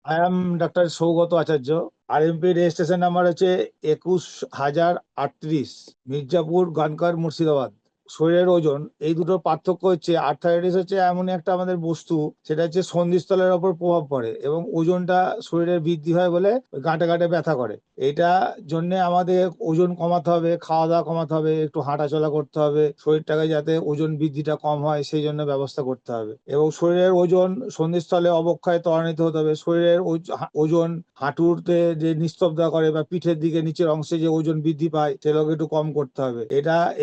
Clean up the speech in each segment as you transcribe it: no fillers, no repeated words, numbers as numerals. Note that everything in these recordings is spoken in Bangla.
I am doctor Saugata Acharya. RMP registration number হচ্ছে 21,038, মির্জাপুর, গানকার, মুর্শিদাবাদ। শরীরের ওজন এই দুটোর পার্থক্য হচ্ছে আর্থারাইটিস হচ্ছে এমন একটা আমাদের বস্তু, সেটা হচ্ছে সন্ধিস্থলের ওপর প্রভাব পড়ে এবং ওজনটা শরীরের বৃদ্ধি হয় বলে ওই গাঁটে গাঁটে ব্যথা করে। এটা জন্য আমাদের ওজন কমাতে হবে, খাওয়া দাওয়া কমাতে হবে, একটু হাঁটাচলা করতে হবে, শরীরটাকে যাতে ওজন বৃদ্ধিটা কম হয় সেই জন্য ব্যবস্থা করতে হবে। এবং শরীরের ওজন সন্ধিস্থলে অবক্ষয় ত্বরান্বিত হতে হবে। শরীরের ওজন হাঁটুতে যে নিস্তব্ধতা করে বা পিঠের দিকে নিচের অংশে যে ওজন বৃদ্ধি পায় সেগুলোকে একটু কম করতে হবে।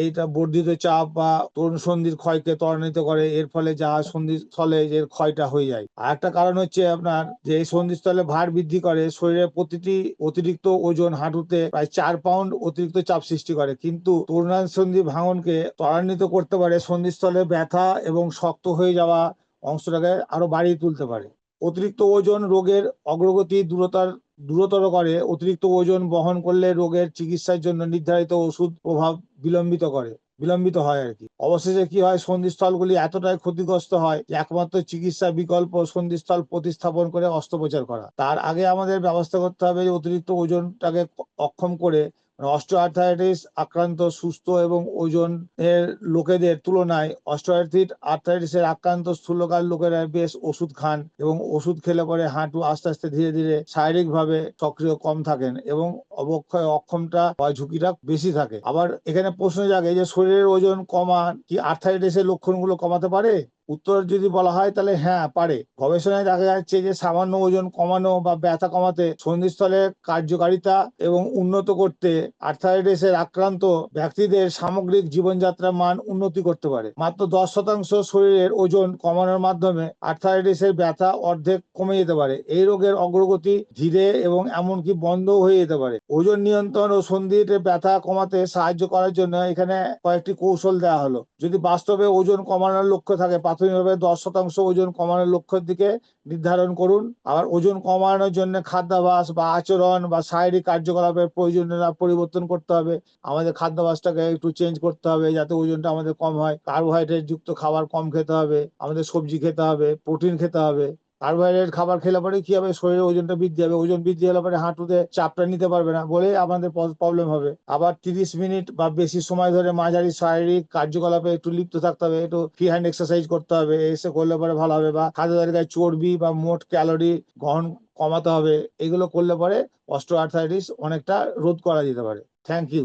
এইটা বর্ধিত চাপ বা তরুণ সন্ধির ক্ষয়কে ত্বরান্বিত করে, এর ফলে যা সন্ধিস্থলে যে ক্ষয়টা হয়ে যায়। আর একটা কারণ হচ্ছে আপনার যে এই সন্ধিস্থলে ভার বৃদ্ধি করে, শরীরের প্রতিটি অতিরিক্ত ওজন হাঁটুতে প্রায় 4 পাউন্ড অতিরিক্ত চাপ সৃষ্টি করে, কিন্তু তরুণাসন্ধি ভাঙনকে ত্বরান্বিত করতে পারে, সন্ধিস্থলে ব্যথা এবং শক্ত হয়ে যাওয়া অংশটাকে আরো বাড়িয়ে তুলতে পারে। অতিরিক্ত ওজন রোগের অগ্রগতি দ্রুততর করে। অতিরিক্ত ওজন বহন করলে রোগের চিকিৎসার জন্য নির্ধারিত ওষুধ প্রভাব বিলম্বিত হয় আর কি। অবশেষে কি হয়, সন্ধিস্থলগুলি এতটাই ক্ষতিগ্রস্ত হয় যে একমাত্র চিকিৎসা বিকল্প সন্ধিস্থল প্রতিস্থাপন করে অস্ত্রোপচার করা। তার আগে আমাদের ব্যবস্থা করতে হবে যে অতিরিক্ত ওজনটাকে অক্ষম করে, অস্টিওআর্থ্রাইটিস আক্রান্ত সুস্থ এবং ওজনের লোকেদের তুলনায় অস্টিওআর্থ্রাইটিসের আক্রান্ত স্থূলকায় লোকেরা বেশ ওষুধ খান এবং ওষুধ খেলে পরে হাঁটু আস্তে আস্তে ধীরে ধীরে শারীরিকভাবে সক্রিয় কম থাকেন এবং অক্ষমতা বা ঝুঁকিটা বেশি থাকে। আবার এখানে প্রশ্ন জাগে যে শরীরের ওজন কমা কি আর্থ্রাইটিসের লক্ষণগুলো কমাতে পারে? উত্তর যদি বলা হয় তাহলে হ্যাঁ, পারে। গবেষণায় দেখা যাচ্ছে যে সামান্য ওজন কমানো বা ব্যথা কমাতে, সন্ধিস্থলের কার্যকারিতা এবং উন্নত করতে আর্থ্রাইটিসের আক্রান্ত ব্যক্তিদের সামগ্রিক জীবনযাত্রার মান উন্নতি করতে পারে। মাত্র 10% শরীরের ওজন কমানোর মাধ্যমে আর্থ্রাইটিসের ব্যথা অর্ধেক কমে যেতে পারে। এই রোগের অগ্রগতি ধীরে এবং এমনকি বন্ধও হয়ে যেতে পারে। ওজন নিয়ন্ত্রণ ও সন্ধির ব্যথা কমাতে সাহায্য করার জন্য এখানে কয়েকটি কৌশল দেওয়া হলো। যদি বাস্তবে ওজন কমানোর লক্ষ্য থাকে, প্রাথমিকভাবে 10% ওজন কমানোর লক্ষ্যের দিকে নির্ধারণ করুন। আবার ওজন কমানোর জন্য খাদ্যাভ্যাস বা আচরণ বা শারীরিক কার্যকলাপের প্রয়োজনীয়তা পরিবর্তন করতে হবে। আমাদের খাদ্যাভ্যাসটাকে একটু চেঞ্জ করতে হবে যাতে ওজনটা আমাদের কম হয়। কার্বোহাইড্রেট যুক্ত খাবার কম খেতে হবে, আমাদের সবজি খেতে হবে, প্রোটিন খেতে হবে। কার্বোহাইড্রেট খাবার খেলে পরে কি হবে, শরীরে ওজনটা বৃদ্ধি হবে। ওজন বৃদ্ধি হলে পরে হাঁটুতে চাপটা নিতে পারবে না বলে আমাদের প্রবলেম হবে। আবার 30 মিনিট বা বেশি সময় ধরে মাঝারি শারীরিক কার্যকলাপে একটু লিপ্ত থাকতে হবে, একটু ফ্রি হ্যান্ড এক্সারসাইজ করতে হবে, এসে করলে পরে ভালো হবে। বা খাদ্য তালিকায় চর্বি বা মোট ক্যালোরি গ্রহণ কমাতে হবে। এগুলো করলে পরে অস্টিওআর্থ্রাইটিস অনেকটা রোধ করা যেতে পারে। Thank you.